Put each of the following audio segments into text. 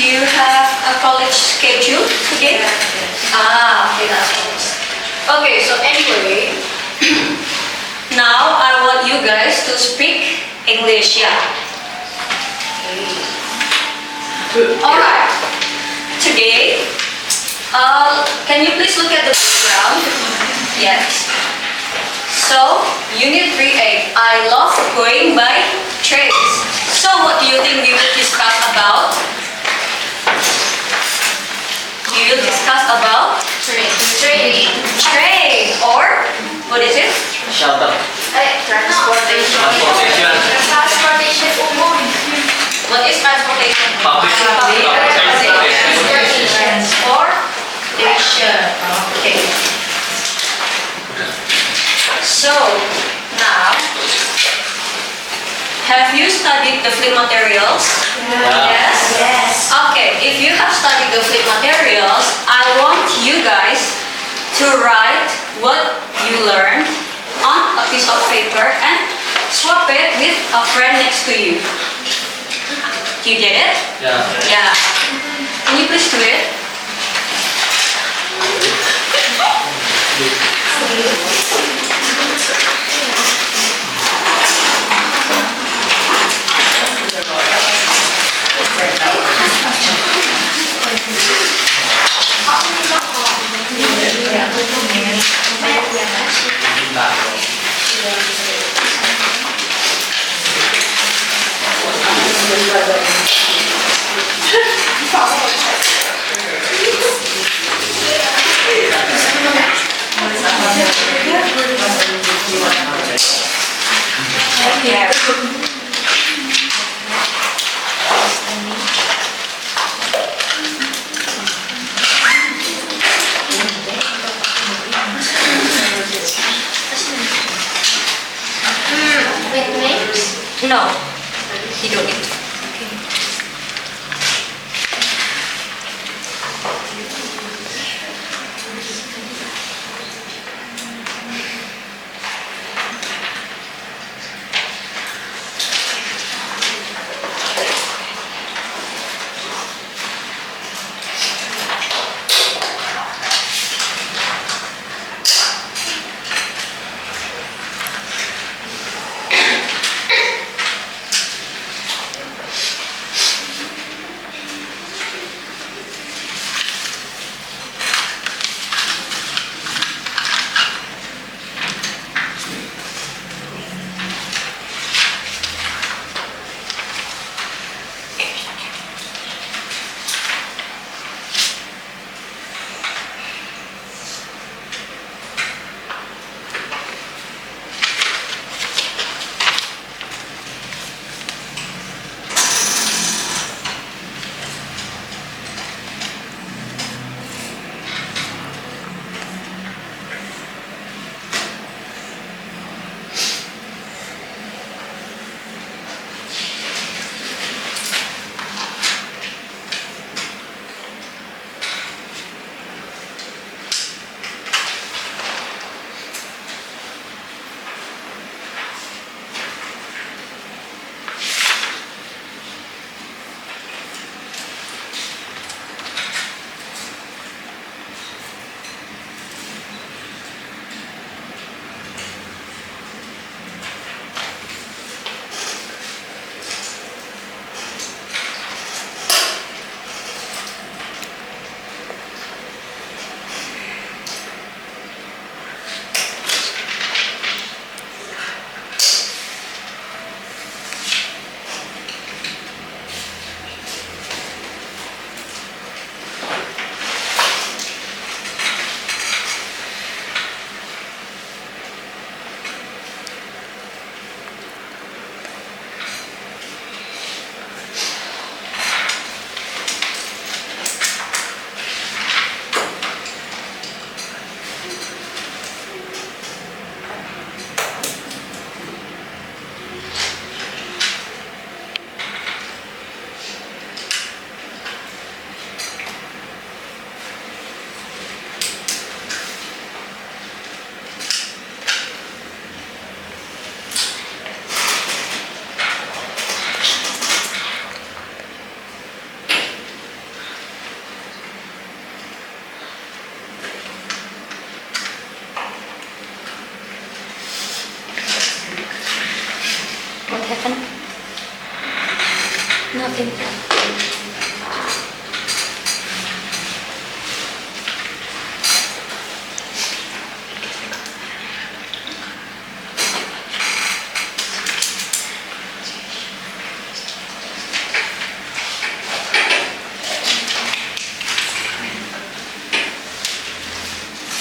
you have a college schedule today? Okay, that's nice. Okay, so anyway, now I want you guys to speak English, yeah. Alright, today, can you please look at the background? Yes. So, Unit 3A, I love going by trains. So, what do you think we will discuss about? We will discuss about train, or what is it? Shelter. Transportation umum. What is transportation? Public Transportation. Okay. So now, have you studied the fleet materials? Yes. Yes. Okay, if you have studied the fleet materials, I want you guys to write what you learned on a piece of paper and swap it with a friend next to you. You get it? Yeah. Yeah. Can you please do it? With names? No, you don't need to. Okay.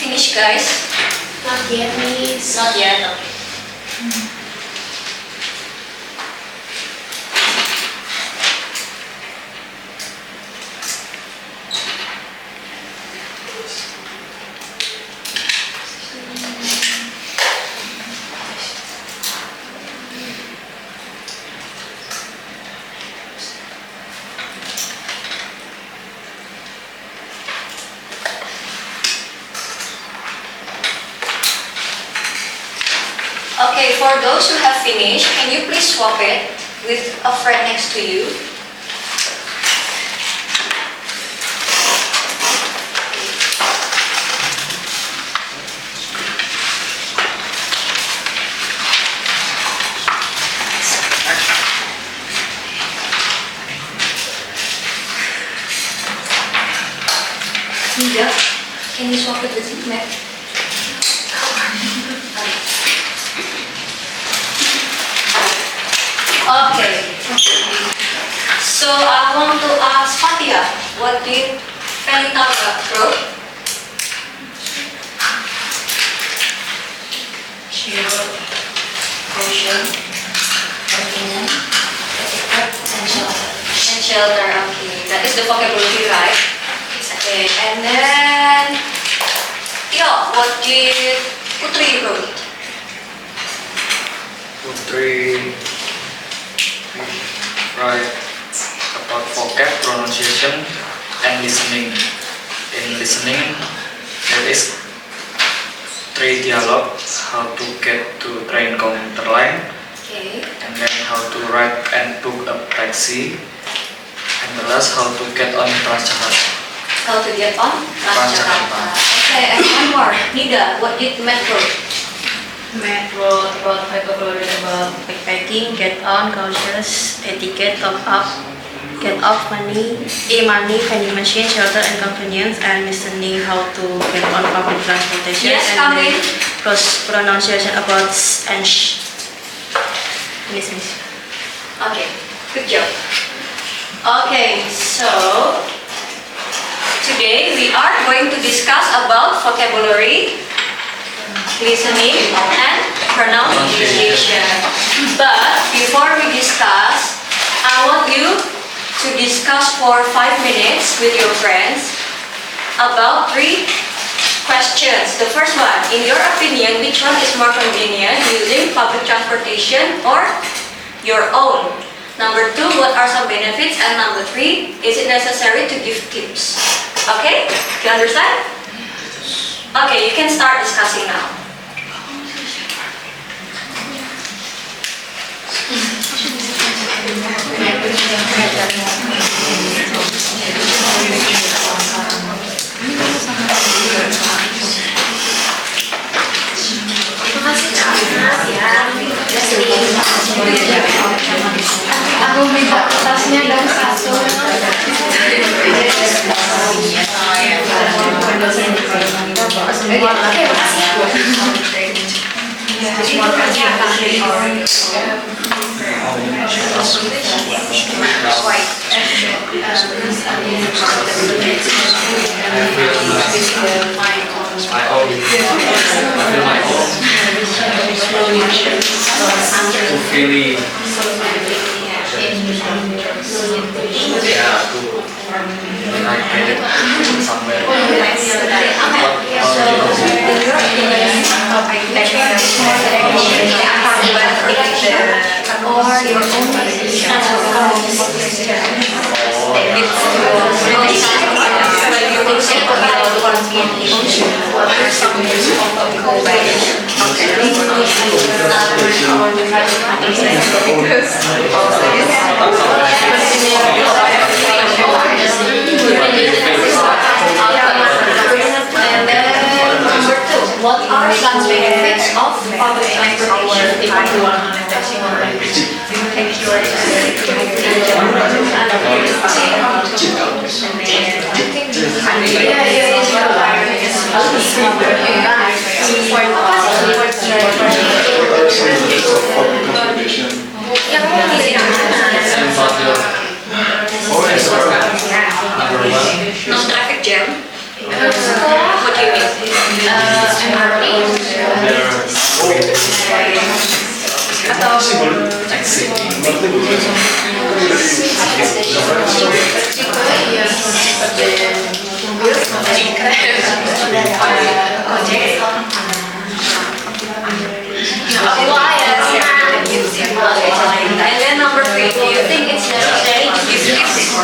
Finish, guys? Not yet, miss. Not yet. Okay. Okay, for those who have finished, can you please swap it with a friend next to you? Nida, can you swap it with Matt? Okay. So I want to ask Fatia, what do you find out about growth? Shield, caution, convenient, protected, and shelter. And shelter, okay. That is the vocabulary, right? Okay, and then, what did Putri wrote? Putri write about vocab, pronunciation, and listening. In listening, there is 3 dialogue: how to get to train commuter line, Okay. and then how to write and book a taxi, and the last how to get on Transjakarta. How to get on Transjakarta. Okay, and one more. Nida, what did Matt wrote? Matt wrote about vocabulary about backpacking, get on, cautious, etiquette, top up, get off money, money, vending machine, shelter and convenience, and listening how to get on public transportation. Yes, and come then in. pronunciation about s and sh. Miss. Okay, good job. Okay, so today we are going to discuss about vocabulary, listening, and pronunciation. But before we discuss, I want you to discuss for 5 minutes with your friends about 3 questions. The first one, in your opinion, which one is more convenient, using public transportation or your own? Number 2, what are some benefits? And number 3, is it necessary to give tips? Okay? You understand? Okay, you can start discussing now. Aku minta tasnya dan satu. Feeling when I get it somewhere. What are some benefits of public transportation? No traffic jam. What do you mean? And then number 3, do you think it's necessary to give tips?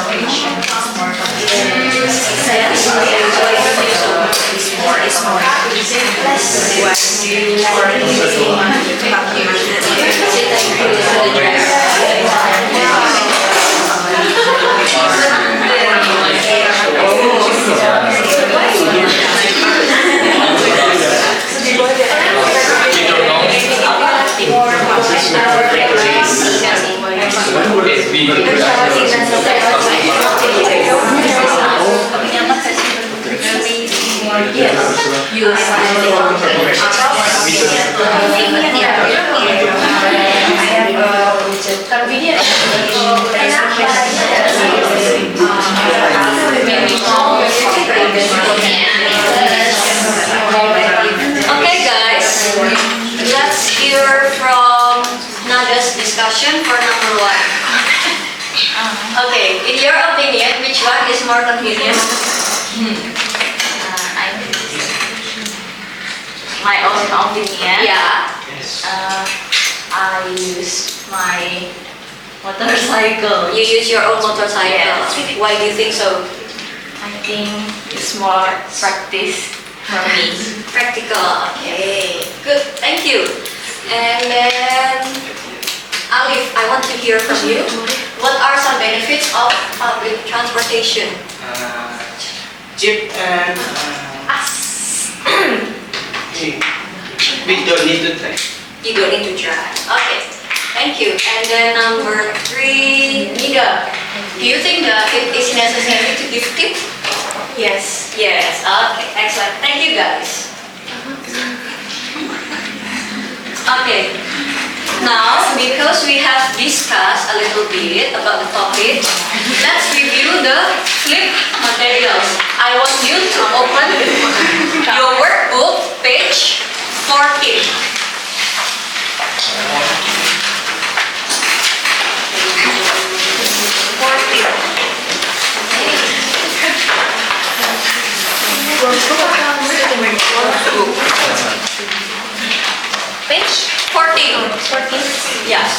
Okay guys, let's hear from Nada's discussion for number 1. Okay, in your opinion, which one is more convenient? My own opinion. Yeah. I use my motorcycle. You use your own motorcycle. Yes. Why do you think so? I think it's more practice for me. Practical. Okay. Good. Thank you. And then, Alif, I want to hear from you. What are some benefits of public transportation? Cheap and we don't need to drive. You don't need to drive. Okay. Thank you. And then number 3, Nida. Do you think that it is necessary to give tips? Yes. Yes. Okay. Excellent. Thank you, guys. Okay. Now, because we have discussed a little bit about the topic, let's review the flip materials. I want you to open your workbook, page 14. Page 14. 14? Yes.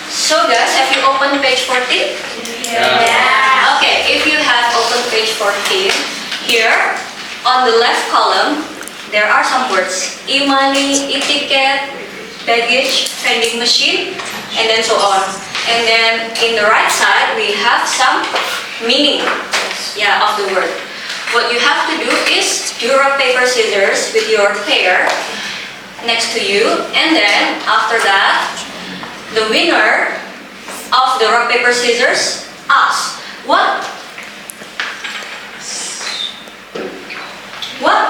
So guys, have you opened page 14? Yeah. Okay, if you have opened page 14, here on the left column, there are some words. E-money, e-ticket, baggage, vending machine, and then so on. And then in the right side, we have some meaning of the word. What you have to do is do rock, paper, scissors with your pair next to you. And then after that, the winner of the rock, paper, scissors asks, what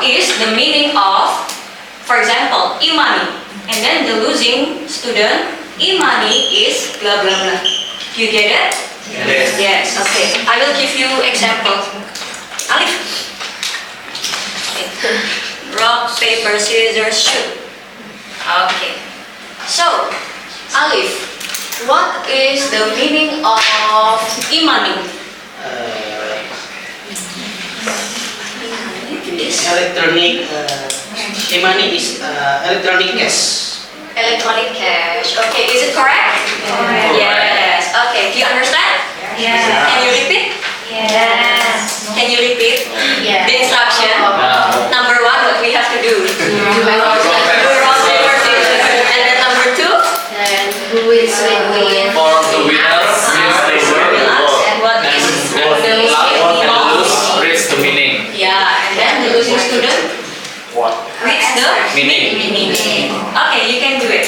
is the meaning of, for example, e-money? And then the losing student, e-money is blah blah blah. You get it? Yes. Yes, okay. I will give you example. Alif. Okay. Rock, paper, scissors, shoot. Okay. So, Alif, what is the meaning of e-money? Electronic e-money is electronic cash. Electronic cash. Okay, is it correct? Yes. Okay, do you understand? Yes. Can you repeat? Yes. Can you repeat Yes. the instruction? Number 1, what losing student? What? Reads the Meaning. Okay, you can do it.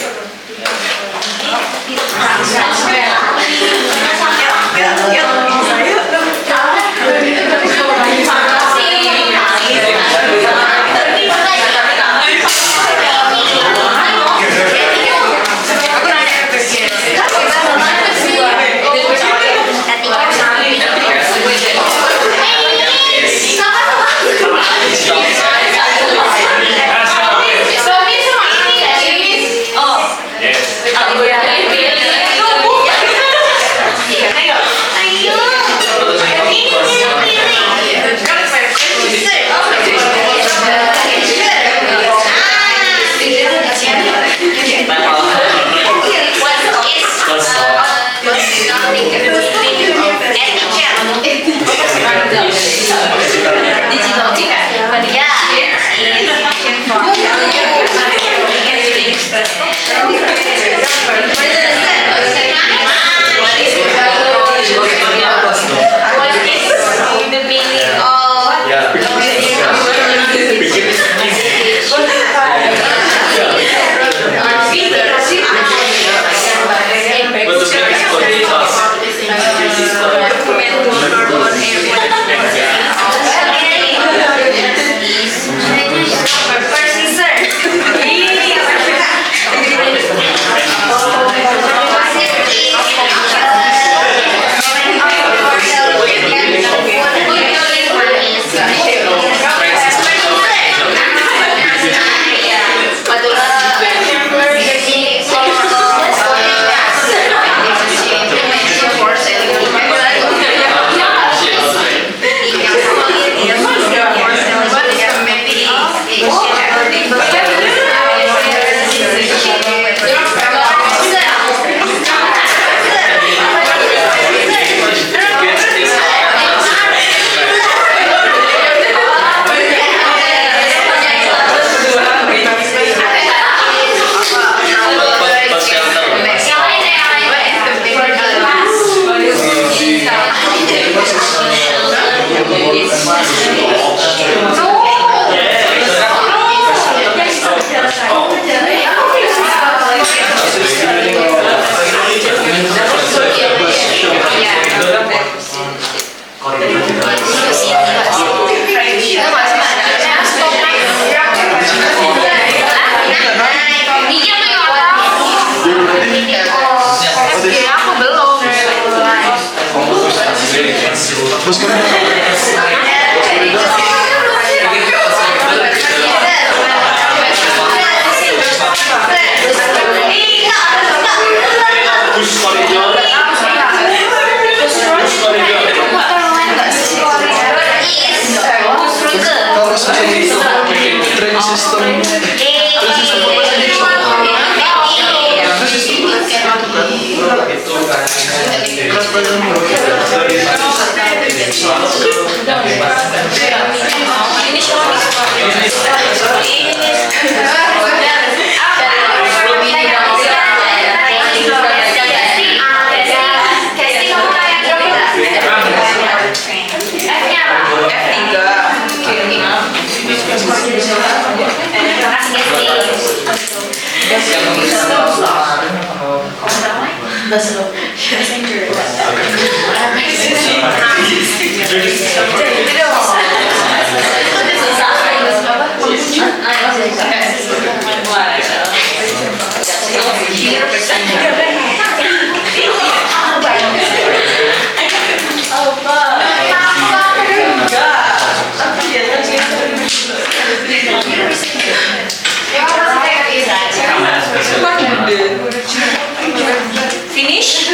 Finish?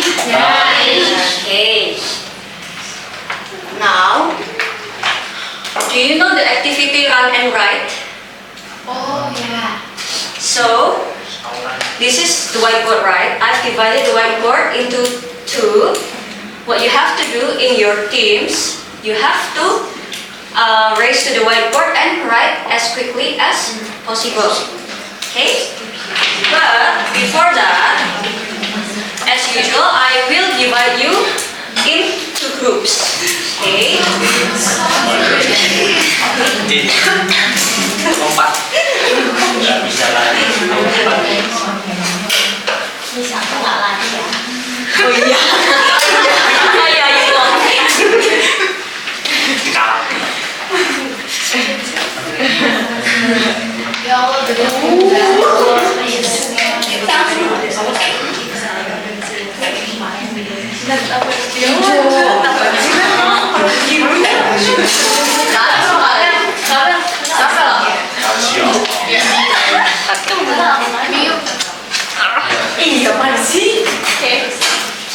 Okay. Now, do you know the activity run and write? Oh yeah. So, this is the whiteboard, right? I've divided the whiteboard into two. What you have to do in your teams, you have to race to the whiteboard and write as quickly as possible. Okay? But before that, as usual, I will divide you into groups. Okay?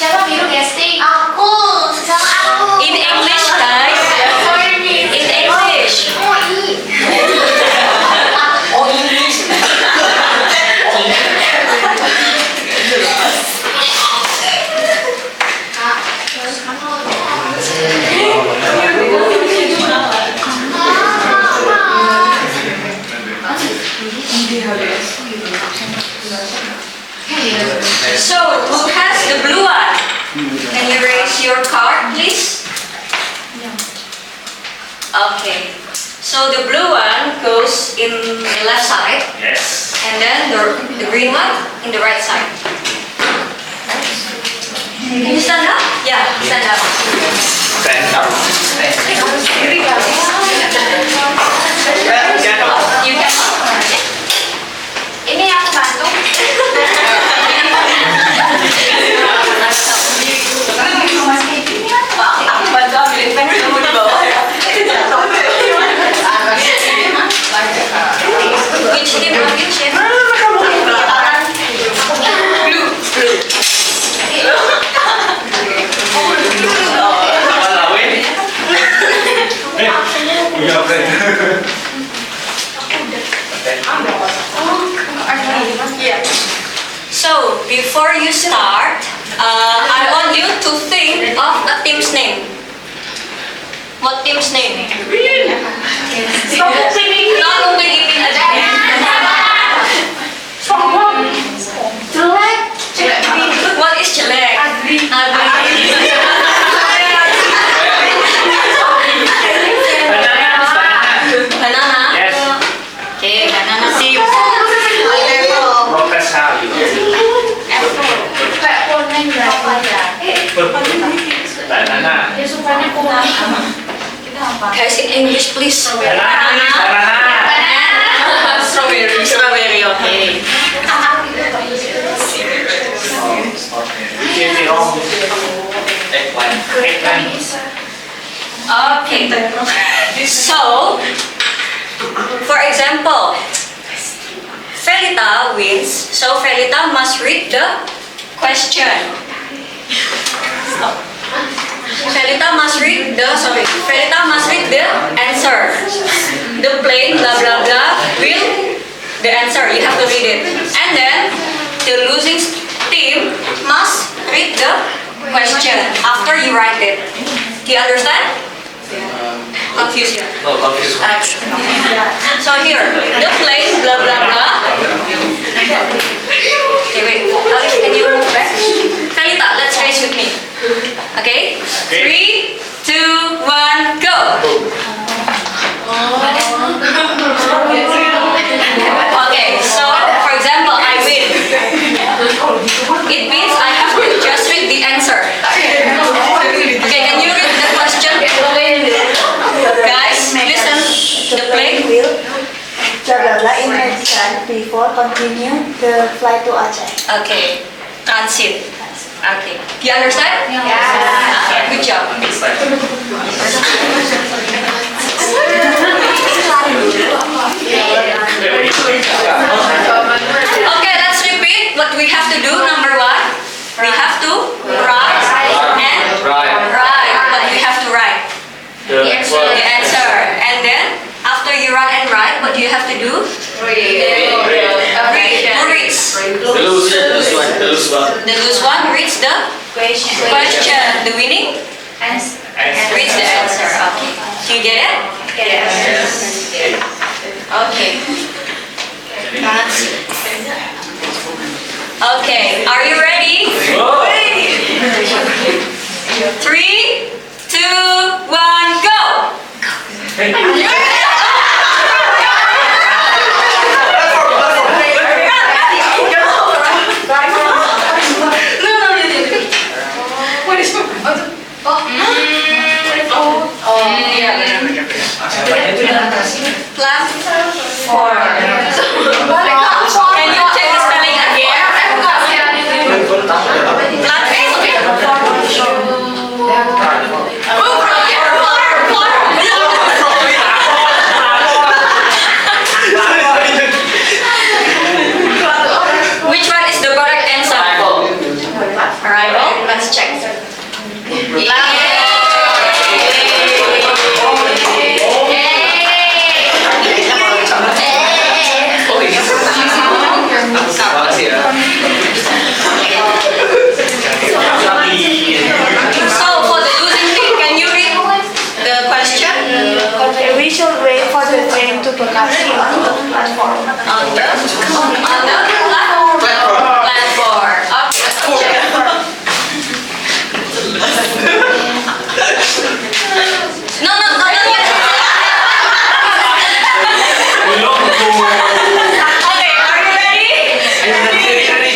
Siapa biru casting? Aku. Sama aku. In English, guys. In English. So, who has the blue one? Can you raise your card, please? Okay. So the blue one goes in the left side, Yes. and then the green one in the right side. Can you stand up? Yeah, stand up. Stand up. You can. Ini aku bantu. Aku bantu ambilin pen kamu di bawah ya. Which team are you, Chef? Blue. So, before you start, I want you to think of a team's name. What team's name? Not Upin Ipin aja. What is jelek? Banana. Yes. Okay, banana team. Professional. Kayak ponen berapa ya? Banana. Ya sukanya ponen. Kita apa? Guys, in English, please. Banana. Strawberry. Strawberry, okay. Eggplant. Okay. So, for example, Felita wins, so Felita must read the question. Felita must read the answer. The plane blah blah blah will the answer. You have to read it. And then the losing team must read the question after you write it. Do you understand? Confused here. No, confused. So here, the plane blah blah blah. Okay, wait. Alex, can you move back? Felita, let's race with me. Okay? 3, 2, 1, go! Okay, so for example, I win. It means I have to just read the answer. Okay, can you read the question? Guys, listen. The plane. Blah blah blah in Medicine before continue the flight to Aceh. Okay, transit. Okay, you understand? Yeah. Okay, good job. Okay, let's repeat what we have to do. Number 1, we have to write and write. What we have to write? The answer. And then after you write and write, what do you have to do? Read. Who reads? The loose one. The loose one reads the question. The winning reads the answer. Okay. Do you get it? Yes. Okay. Okay. Are you ready? 3, 2, 1, go! Platform. Can you check the spelling again? Which one is the correct answer? Arrival. Let's check. Makasih ya. So for the losing team, can you read the question? We should wait for the train to Bekasi on the platform. On the platform. Okay, let's go check. No, not yet. Okay, are you ready?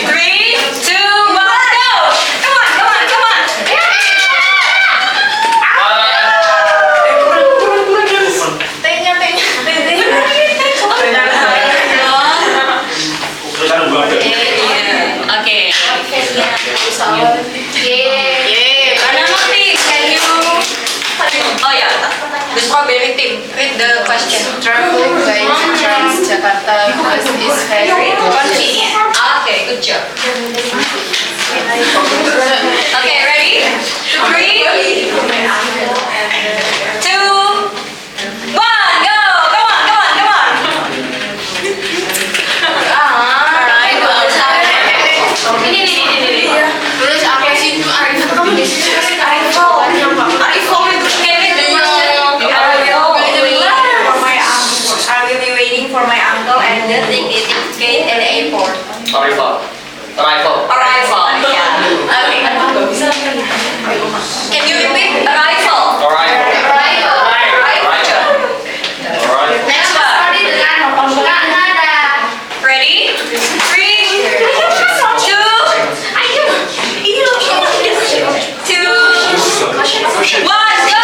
3, 2, 1, go! Come on. Okay. Banana team, can you? Oh yeah, the strawberry team. Read the question. Travel by Transjakarta bus is very convenient. Okay, good job. Okay, ready? 3, 2, 1, go! Come on. Terus apa sih itu Arifah? Kamu di sini Arifah itu I will be waiting for my uncle and the ticket at the airport. Arrival. Arrival. Yeah. Okay. Can you repeat arrival? Next one. Ready? 3, 2, 1, go!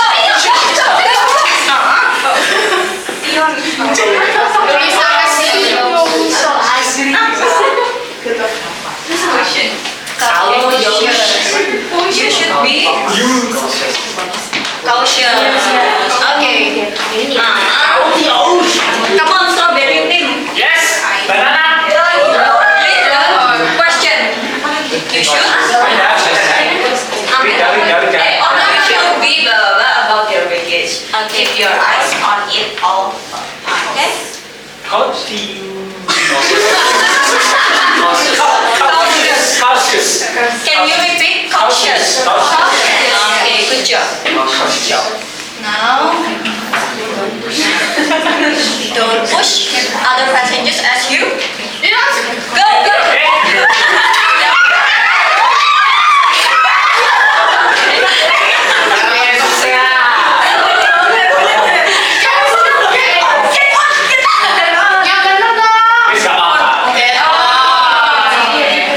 You should be cautious. Okay. Come on, strawberry team. Yes. Banana. Read the question. You should. You should be blah blah blah about your baggage. Keep your eyes on it all. Okay. Cautious. Can you repeat cautious? Okay, good job. Now, don't push other passengers as you go.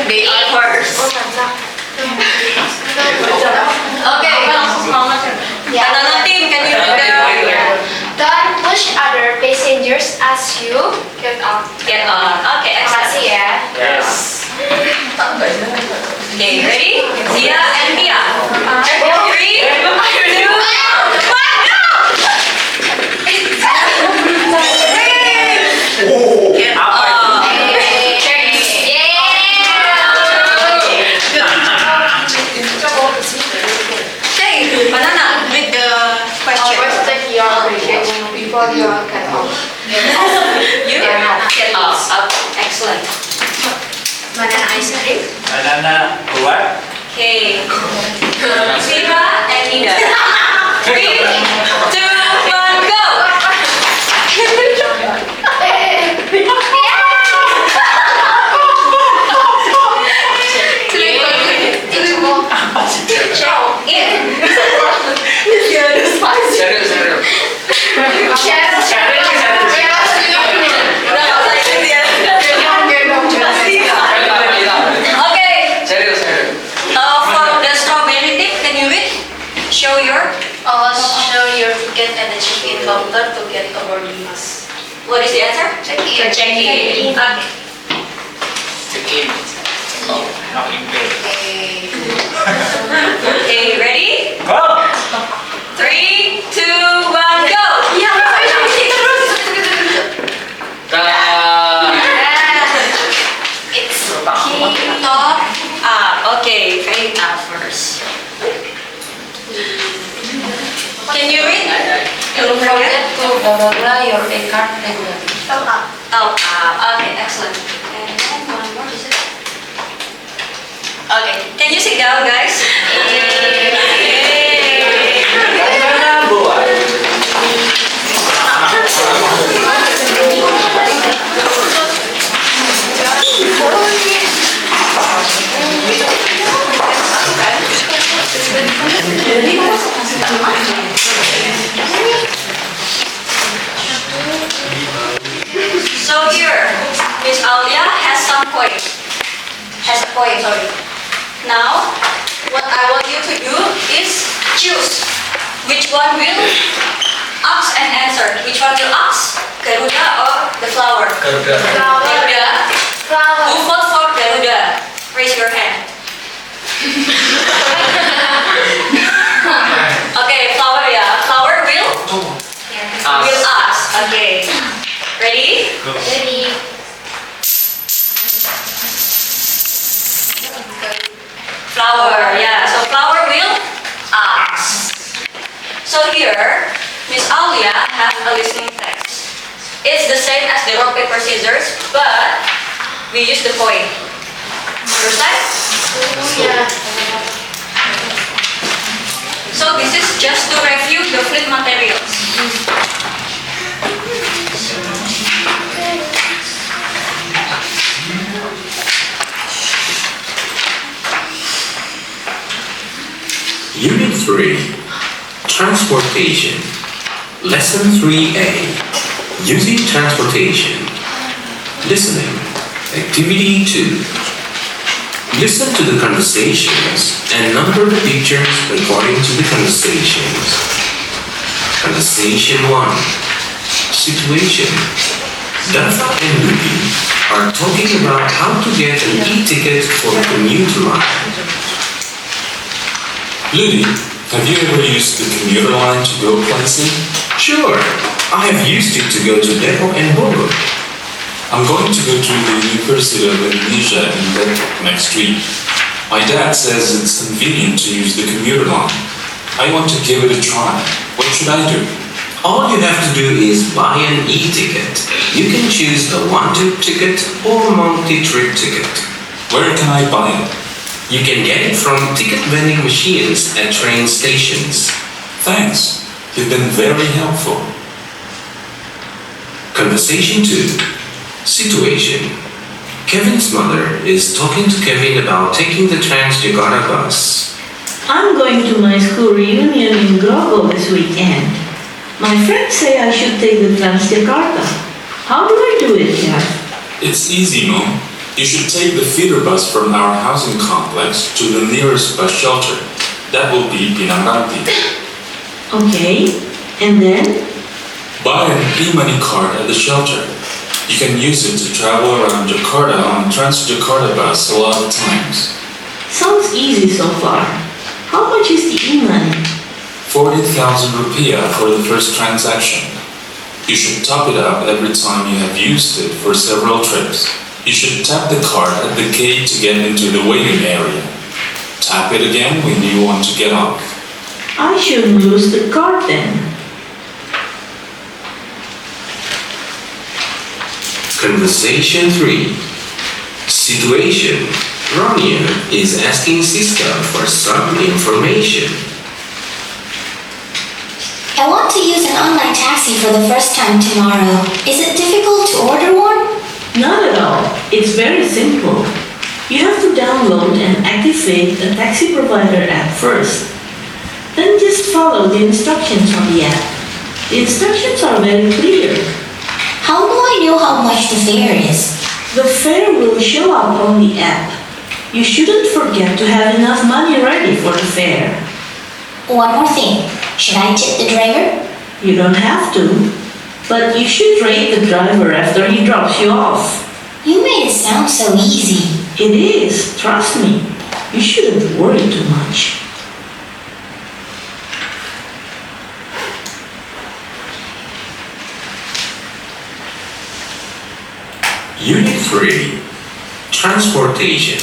They are first. Okay, banana team, can you read the Don't push other passengers as you get on. get on? Okay, Makasih excellent. ya. Yes. Okay, ready? Zia and Mia. 3, 2, 1, go! Get on. Okay, banana, read the question. Always take your baggage before you get off. You get off. Okay, excellent. Banana ice cream. Banana what? Okay. Zira and Nida. 3, 2, 1, go! Okay. For the strawberry What is the answer? Check-in. Check-in. Okay. Check-in. Not in bed. Okay, ready? Go! 3, 2, 1, go! Yeah, it's key. Top up. Okay, fade up first. Can you read? Don't forget to blah blah blah your card regularly. Top up. Top up. Okay, excellent. And then one more, is it? Okay, can you sit down, guys? Yay. So here, Miss Alia has some points. Has a point, sorry. Now, what I want you to do is choose which one will ask and answer. Which one will ask? Garuda or the flower? Garuda. Garuda. Flower. Who vote for Garuda? Raise your hand. Okay, flower, yeah. Flower will ask. Okay. Ready? Ready. Flower, yeah. So flower will ask. So here, Miss Alia has a listening text. It's the same as the rock, paper, scissors, but we use the point. Understand? Yeah. So this is just to review the flip materials. Unit 3, Transportation. Lesson 3A, Using Transportation. Listening. Activity 2. Listen to the conversations and number the pictures according to the conversations. Conversation 1. Situation. Dafa and Ruby are talking about how to get an e-ticket for the commuter line. Lily, have you ever used the commuter line to go places? Sure, I have used it to go to Depot and Boro. I'm going to go to the University of Indonesia in Depok next week. My dad says it's convenient to use the commuter line. I want to give it a try. What should I do? All you have to do is buy an e-ticket. You can choose a one-trip ticket or multi-trip ticket. Where can I buy it? You can get it from ticket vending machines at train stations. Thanks. You've been very helpful. Conversation 2. Situation. Kevin's mother is talking to Kevin about taking the Transjakarta bus. I'm going to my school reunion in Grogol this weekend. My friends say I should take the Transjakarta. How do I do it, Kev? It's easy, Mom. You should take the feeder bus from our housing complex to the nearest bus shelter. That will be Pinangranti. Okay, and then? Buy an e-money card at the shelter. You can use it to travel around Jakarta on Transjakarta bus a lot of times. Sounds easy so far. How much is the e-money? 40,000 rupiah for the first transaction. You should top it up every time you have used it for several trips. You should tap the card at the gate to get into the waiting area. Tap it again when you want to get off. I shouldn't lose the card then. Conversation 3. Situation. Ronia is asking Siska for some information. I want to use an online taxi for the first time tomorrow. Is it difficult to order one? Not at all. It's very simple. You have to download and activate a taxi provider app first. Then just follow the instructions on the app. The instructions are very clear. How do I know how much the fare is? The fare will show up on the app. You shouldn't forget to have enough money ready for the fare. One more thing. Should I tip the driver? You don't have to. But you should rate the driver after he drops you off. You made it sound so easy. It is, trust me. You shouldn't worry too much. Unit 3, Transportation.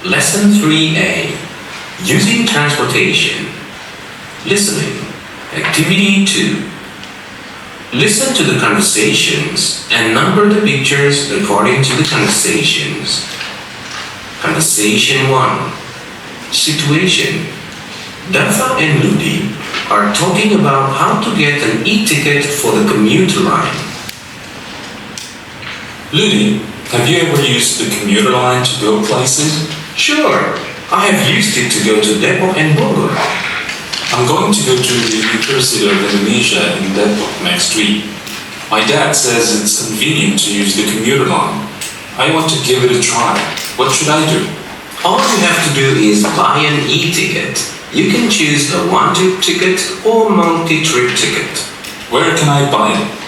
Lesson 3A, Using Transportation. Listening. Activity 2. Listen to the conversations and number the pictures according to the conversations. Conversation 1. Situation. Dafa and Ludi are talking about how to get an e-ticket for the commuter line. Ludi, have you ever used the commuter line to go places? Sure, I have used it to go to Depok and Bogor. I'm going to go to the University of Indonesia in Depok next week. My dad says it's convenient to use the commuter line. I want to give it a try. What should I do? All you have to do is buy an e-ticket. You can choose a one-trip ticket or multi-trip ticket. Where can I buy it?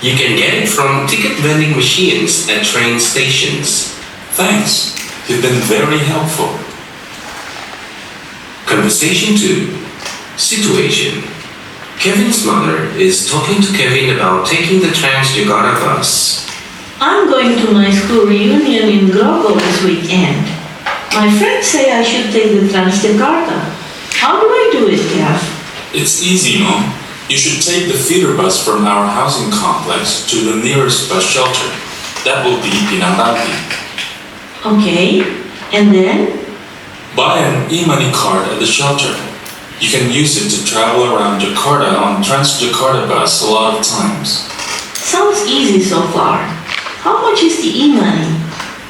You can get it from ticket vending machines at train stations. Thanks. You've been very helpful. Conversation 2. Situation. Kevin's mother is talking to Kevin about taking the Transjakarta bus. I'm going to my school reunion in Grogol this weekend. My friends say I should take the Transjakarta. How do I do it, Kev? It's easy, Mom. You should take the feeder bus from our housing complex to the nearest bus shelter. That will be Pinang Ranti. Okay, and then? Buy an e-money card at the shelter. You can use it to travel around Jakarta on Transjakarta bus a lot of times. Sounds easy so far. How much is the e-money?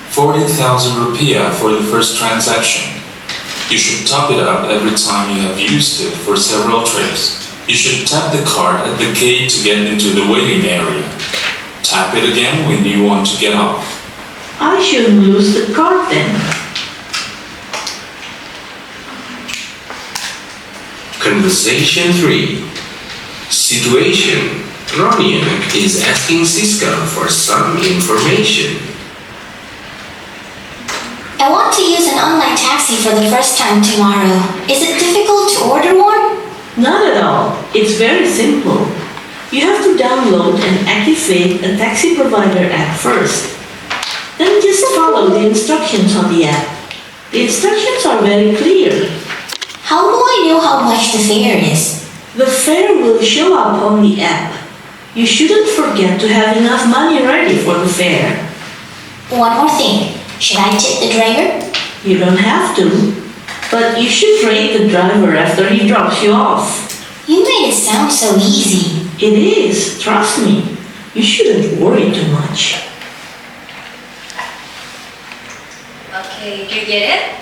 40,000 rupiah for the first transaction. You should top it up every time you have used it for several trips. You should tap the card at the gate to get into the waiting area. Tap it again when you want to get off. I shouldn't lose the card then. Conversation 3. Situation. Ronian is asking Siska for some information. I want to use an online taxi for the first time tomorrow. Is it difficult to order one? Not at all. It's very simple. You have to download and activate a taxi provider app first. Then just follow the instructions on the app. The instructions are very clear. How do I know how much the fare is? The fare will show up on the app. You shouldn't forget to have enough money ready for the fare. One more thing. Should I tip the driver? You don't have to, but you should rate the driver after he drops you off. You made it sound so easy. It is, trust me. You shouldn't worry too much. Okay, do you get it?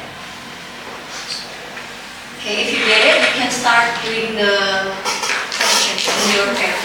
Okay, if you get it, you can start doing the question in your pair.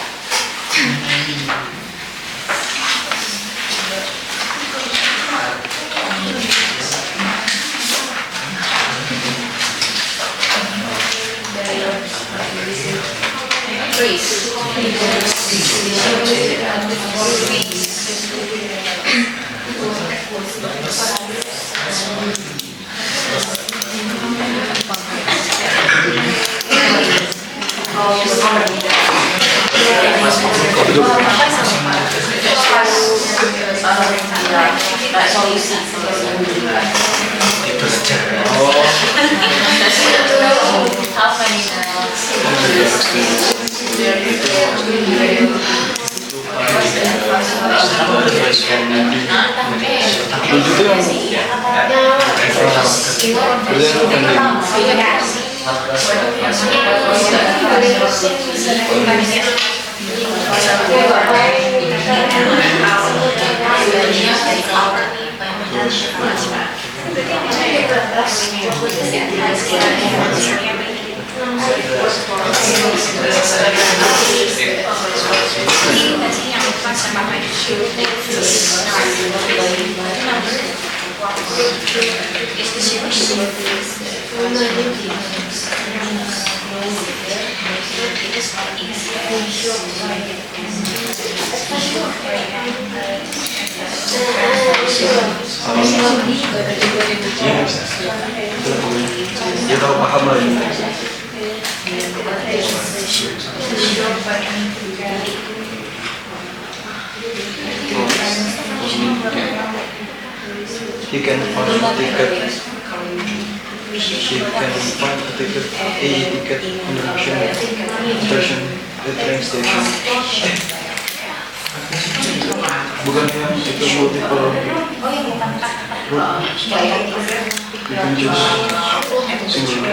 Dia tahu paham lah ini. He can find a ticket. He can find a ticket. A ticket on the station, the train station. Bukan ya, itu multiple route. You can choose single.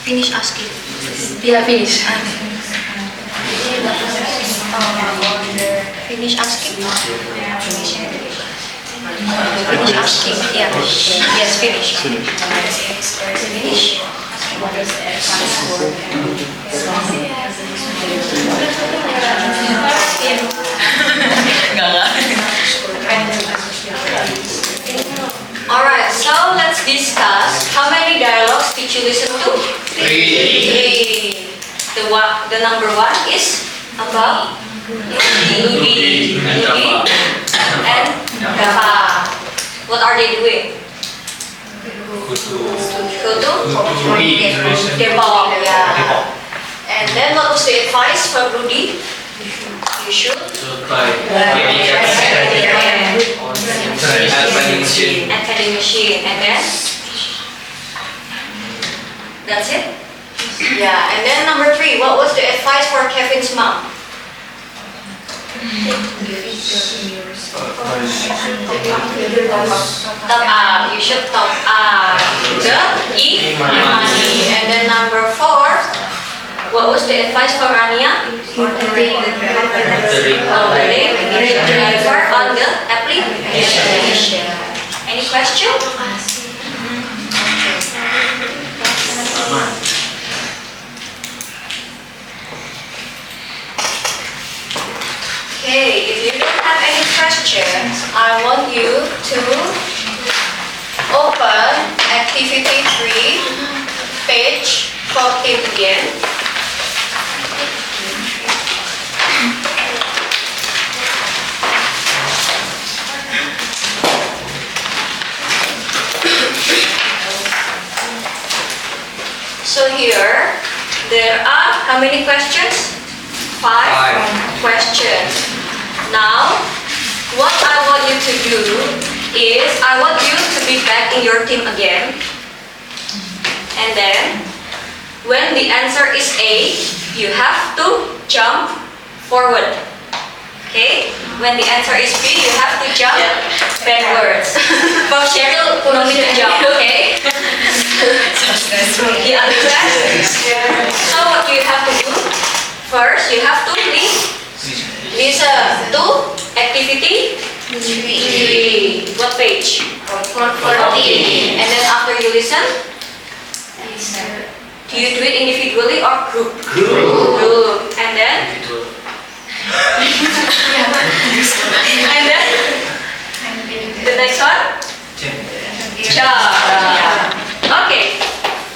Finish asking. Yeah, finish. Finish asking. Finish asking. Yeah. Yes, finish. Finish. Alright, so let's discuss how many dialogues did you listen to? Three. The number one is about Rudy and Gava. What are they doing? Go to Depok, yeah. And then what was the advice from Rudy? You should and vending machine, and then that's it. Yeah, and then number three, what was the advice for Kevin's mom? Top up. You should top up the e-money. And then number four, what was the advice for Rania? Driver on the application. Any question? Okay, if you don't have any questions, I want you to open activity 3, page 14 again. So here, there are how many questions? 5 questions. Now, what I want you to do is, I want you to be back in your team again. And then, when the answer is A, you have to jump forward. Okay? When the answer is B, you have to jump backwards. But Cheryl, no need to jump, okay? You understand? So what you have to do? First, you have to listen to activity 3. What page? 14. And then after you listen, do you do it individually or group? Group. And then? And then? The next one? Jump. Okay,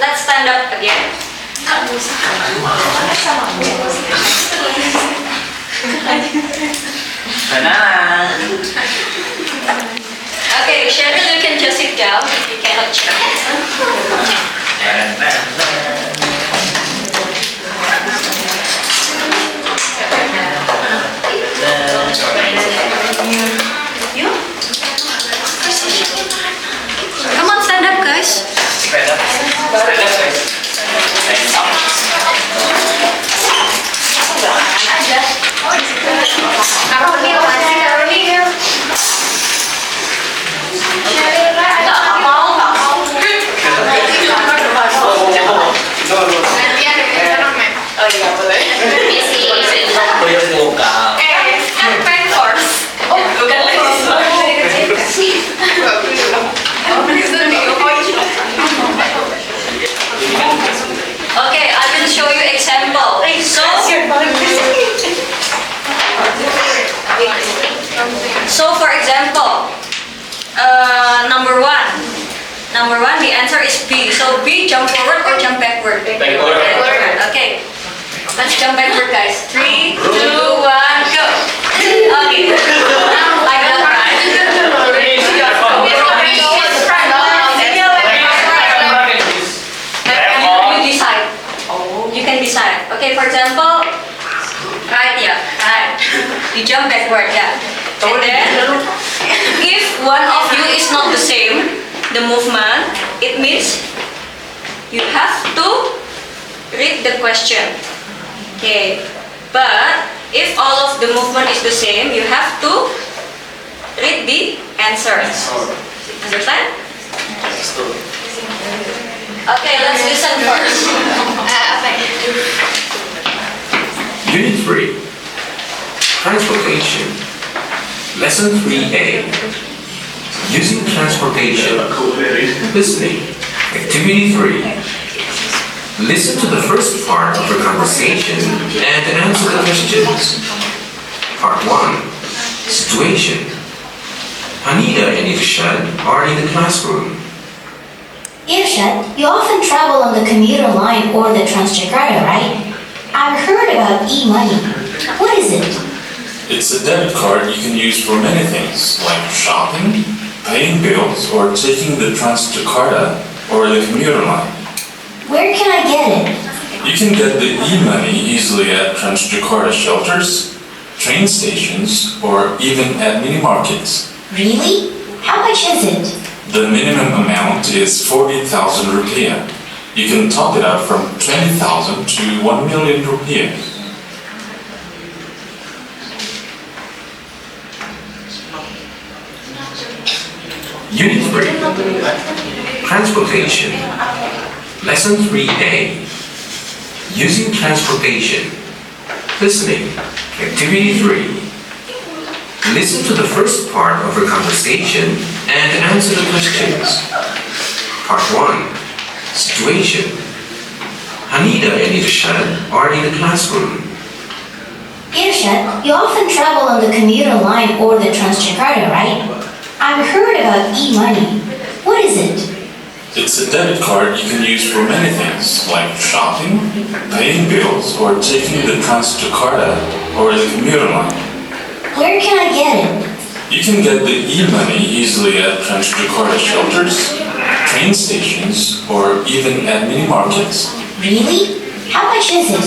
let's stand up again. Okay, Cheryl, you can just sit down if you cannot jump. You? Come on. Toyota lokal. Campaign course. Oh, bukan Okay, I will show you example. So for example, number one, the answer is B. So B, jump forward or jump backward? Backward. Okay, let's jump backward, guys. 3, 2, 1, go. Okay, I got right. You decide. You can decide. Okay, for example, right, yeah, right. You jump backward, yeah. And then, if one of you is not the same, the movement, it means you have to read the question. Okay, but if all of the movement is the same, you have to read the answers. Understand? Okay, let's listen first. Unit 3. Transportation. Lesson 3A. Using transportation. Listening. Activity 3. Listen to the first part of the conversation and answer the questions. Part 1. Situation. Anita and Irshad are in the classroom. Irshad, you often travel on the commuter line or the Transjakarta, right? I've heard about e-money. What is it? It's a debit card you can use for many things, like shopping, paying bills, or taking the Transjakarta or the commuter line. Where can I get it? You can get the e-money easily at Transjakarta shelters, train stations, or even at mini markets. Really? How much is it? The minimum amount is 40,000 rupiah. You can top it up from 20,000 to 1 million rupiah. Unit 3. Transportation. Lesson 3A. Using transportation. Listening. Activity 3. Listen to the first part of a conversation and answer the questions. Part 1. Situation. Anita and Irshad are in the classroom. Irshad, you often travel on the commuter line or the Transjakarta, right? I've heard about e-money. What is it? It's a debit card you can use for many things, like shopping, paying bills, or taking the Transjakarta or the commuter line. Where can I get it? You can get the e-money easily at Transjakarta shelters, train stations, or even at mini markets. Really? How much is it?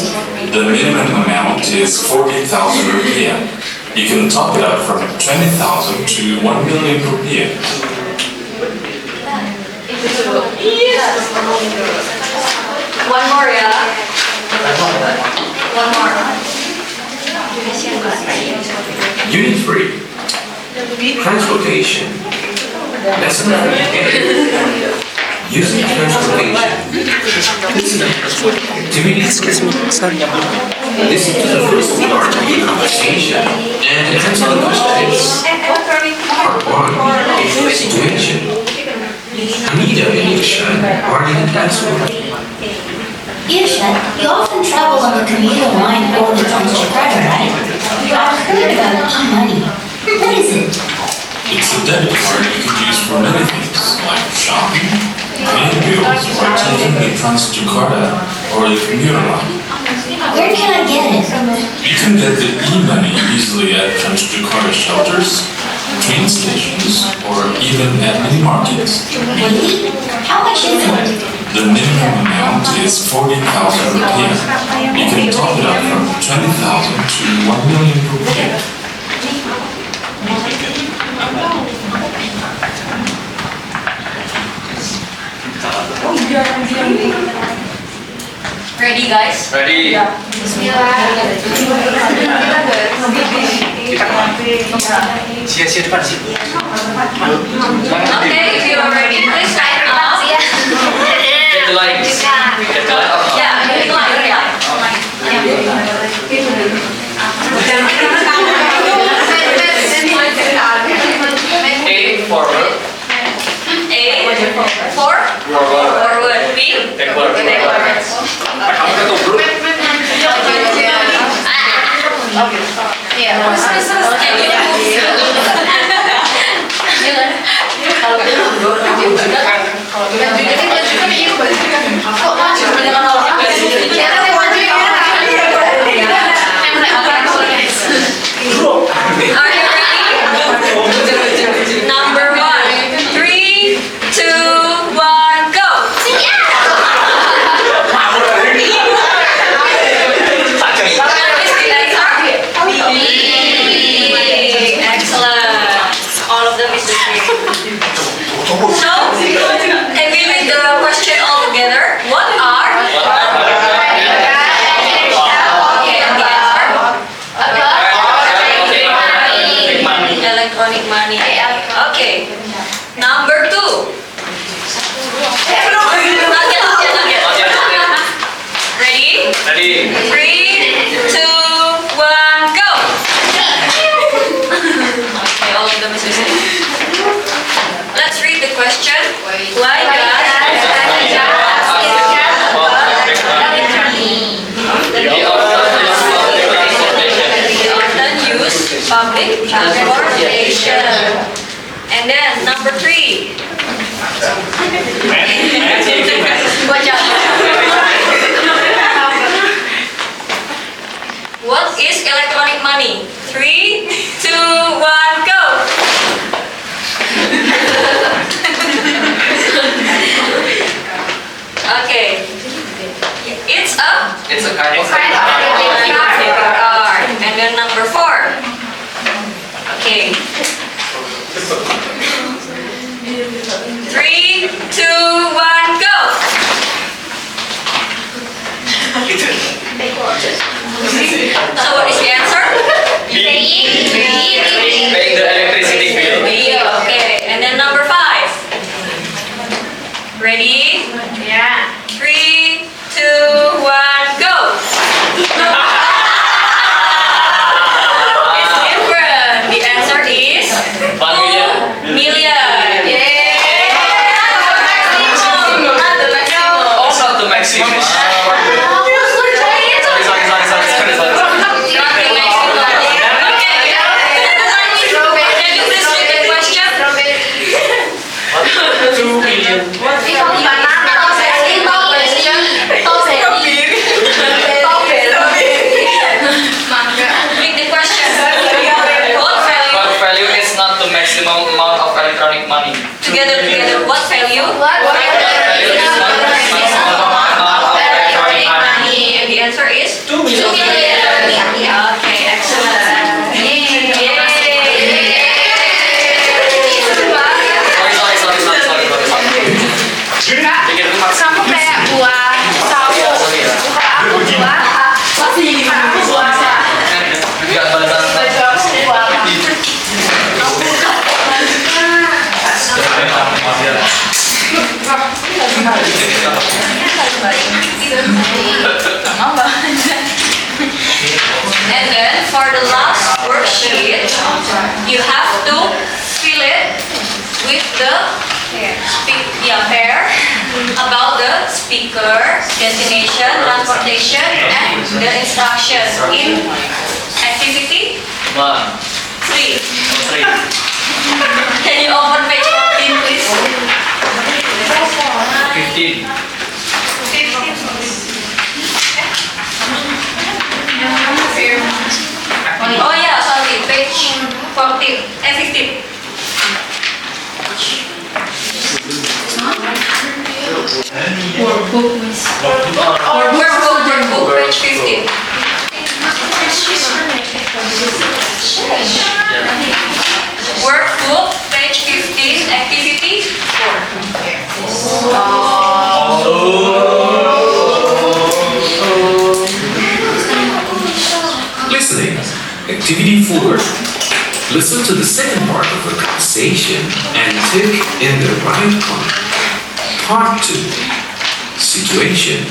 The minimum amount is 40,000 rupiah. You can top it up from 20,000 to 1 million rupiah. One more, yeah? One more. Unit 3. Transportation. Lesson 3A. Using transportation. Listening. Activity 3. Listen to the first part of the conversation and answer the questions. Part 1. Situation. Anita and Irshad are in the classroom. Irshad, you often travel on the commuter line or the Transjakarta, right? I've heard about e-money. What is it? It's a debit card you can use for many things, like shopping, paying bills, or taking the Transjakarta or the commuter line. Where can I get it? You can get the e-money easily at Transjakarta shelters, train stations, or even at mini markets. Really? How much is it? The minimum amount is 40,000 rupiah. You can top it up from 20,000 to 1 million rupiah. Ready, guys? Ready? Sia-sia depan sih. Okay, if you are ready, please stand up. Get the lights. Get the light. Yeah, get the light, yeah. Yeah. Are you ready? Number 1. 3, 2, 1, go. Excellent. All of them is the same. So, can we read the question all together? What are? Electronic money. Okay. Number 2. Not yet. Ready? Ready. 3, 2, 1, go. Okay, all of them is the same. Let's read the question. Why does we often use public transportation? And then number 3. What is electronic money? 3, 2, 1, go. Okay. It's It's a kind of card. And then number 4. Okay. 3, 2, 1, go. So what is the answer? paying the electricity bill. Okay. And then number 5. Ready? Yeah. 3, 2, 1, go. It's different. The answer is 1 million. million. Yay! Not the maximum. Oh, not the maximum. Sorry. Not the maximum. Okay. Can you please read the question? 2 million. Read the question. What What value? value is not the maximum amount of electronic money? Together. What value? Value is not the maximum amount of electronic money. And the answer is 2 million. Okay, excellent. Yay! Sorry. Pikir dulu, Mas. Kamu kayak buah sawo. Sorry ya. Buah. Enggak balasan. And then for the last worksheet, you have to fill it with the pair about the speaker, destination, transportation, and the instruction in activity 1, 3. 3. Can you open page 14, please? 15. Oh yeah, sorry, page 14, 15. Workbook, page 15. Workbook, page 15, activity 4. Listening. Activity 4. Listen to the second part of the conversation and tick in the right corner. Part 2. Situation.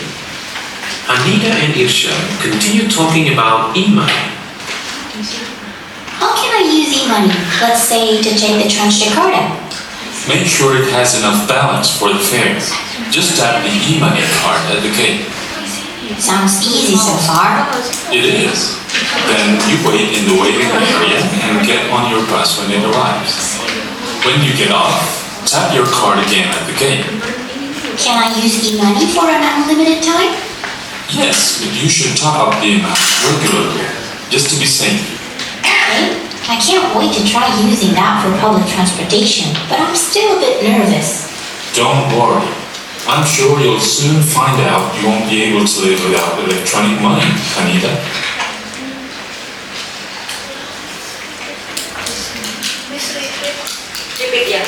Anita and Irshad continue talking about e-money. How can I use e-money? Let's say to take the Transjakarta. Make sure it has enough balance for the fare. Just tap the e-money card at the gate. Sounds easy so far. It is. Then Then you wait in the waiting area and get on your bus when it arrives. When you get off, tap your card again at the gate. Can I use e-money for an unlimited time? Yes, but you should top up the amount regularly, just to be safe. Okay. I can't wait to try using that for public transportation, but I'm still a bit nervous. Don't worry. I'm sure you'll soon find out you won't be able to live without electronic money, Anita. Repeat, yeah.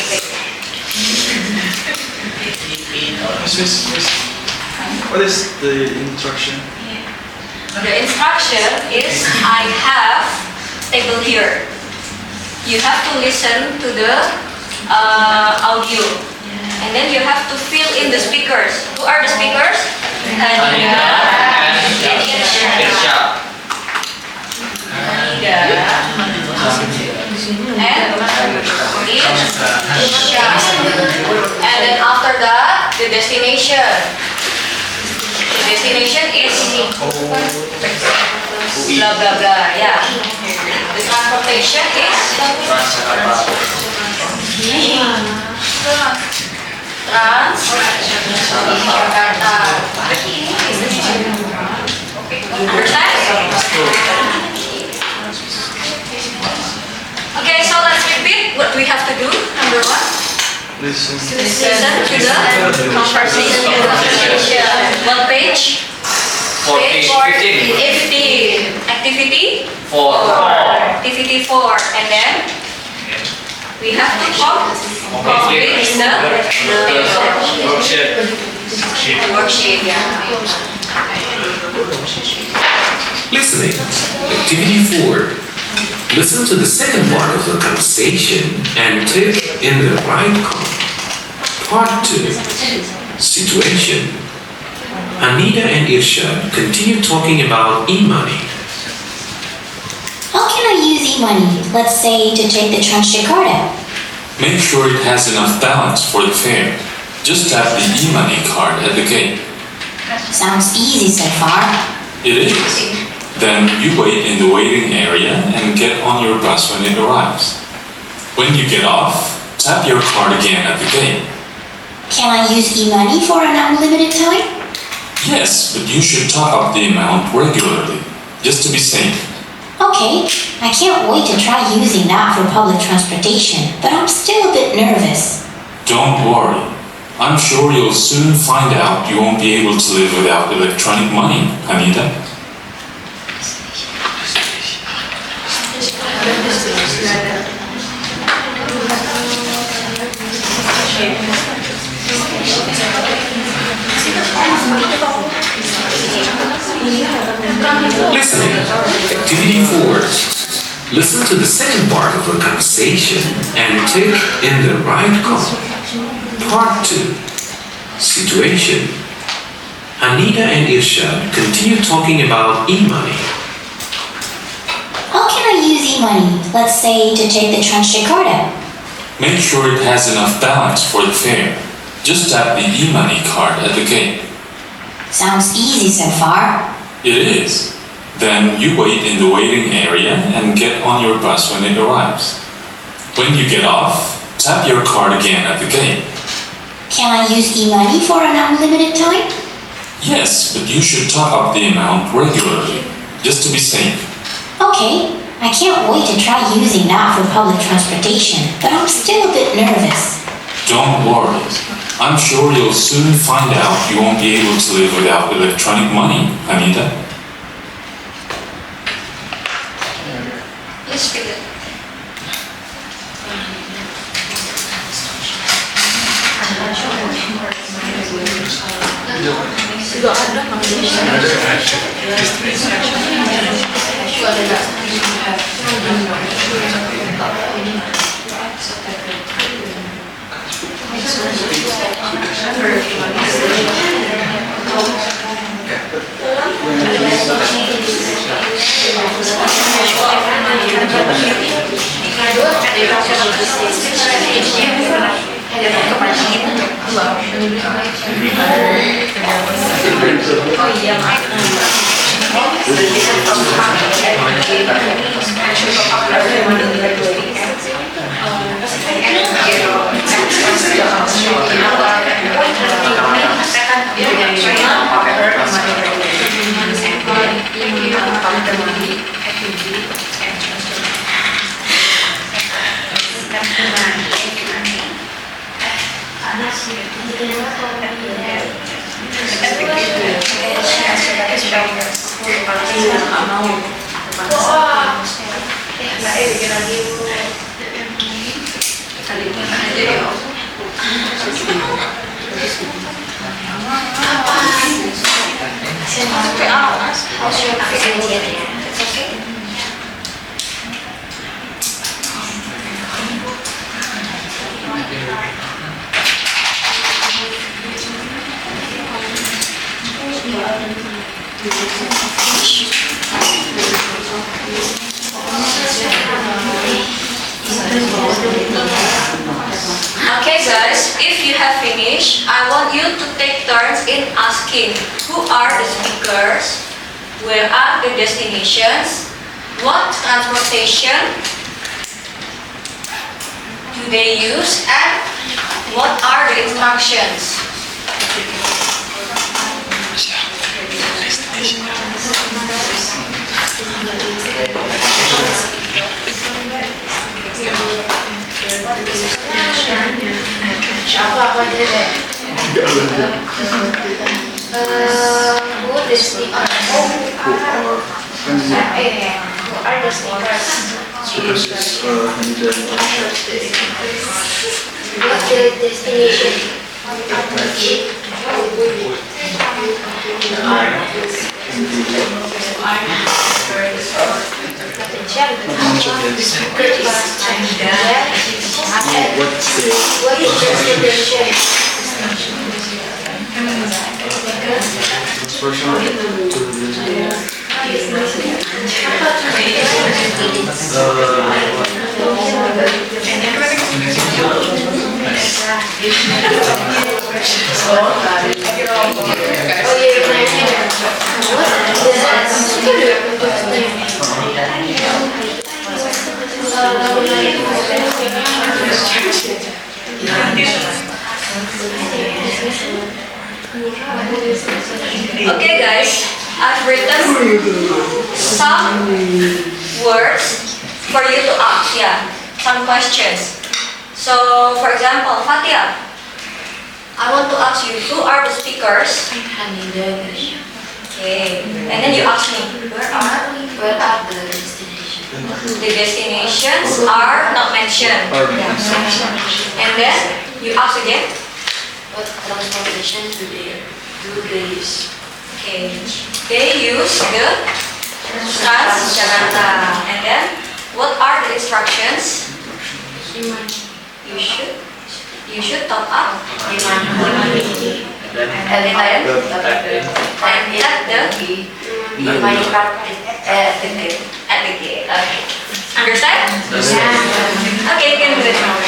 What is the instruction? The instruction is I have table here. You have to listen to the audio. And then you have to fill in the speakers. Who are the speakers? Anida and Irsyad. And then after that, the destination. The destination is blah blah blah. Yeah. The transportation is Transjakarta. Understand? Okay, so let's repeat what we have to do. Number one. Listen. Listen to the conversation. What page? Page 15. 15. Activity? 4. Activity 4. And then we have to complete the worksheet. Yeah. Listening. Activity 4. Listen to the second part of the conversation and tick in the right column. Part 2. Situation. Anita and Irsyad continue talking about e-money. How can I use e-money, let's say, to take the Transjakarta? Make sure it has enough balance for the fare. Just tap the e-money card at the gate. Sounds easy so far. It is. Then you wait in the waiting area and get on your bus when it arrives. When you get off, tap your card again at the gate. Can I use e-money for an unlimited time? Yes, but you should top up the amount regularly, just to be safe. Okay, I can't wait to try using that for public transportation, but I'm still a bit nervous. Don't worry. I'm sure you'll soon find out you won't be able to live without electronic money, Anita. Listening. Activity 4. Listen to the second part of the conversation and tick in the right column. Part 2. Situation. Anita and Irsyad continue talking about e-money. How can I use e-money, let's say, to take the Transjakarta? Make sure it has enough balance for the fare. Just tap the e-money card at the gate. Sounds easy so far. It is. Then you wait in the waiting area and get on your bus when it arrives. When you get off, tap your card again at the gate. Can I use e-money for an unlimited time? Yes, but you should top up the amount regularly, just to be safe. Okay, I can't wait to try using that for public transportation, but I'm still a bit nervous. Don't worry. I'm sure you'll soon find out you won't be able to live without electronic money, Anita. Please repeat it. Okay guys, if you have finished, I want you to take turns in asking who are the speakers, where are the destinations, what transportation do they use, and what are the instructions. Who the speakers? Who are the speakers? What's the destination? What is transportation? Okay guys, I've written some words for you to ask, some questions. So, for example, Fatia, I want to ask you, who are the speakers? Okay, and then you ask me, where are the destinations? The destinations are not mentioned. And then you ask again, what transportation do they use? Okay, they use the Transjakarta. And then, what are the instructions? You should top up. And then at the gate. Okay. Understand? Okay, you can do it now.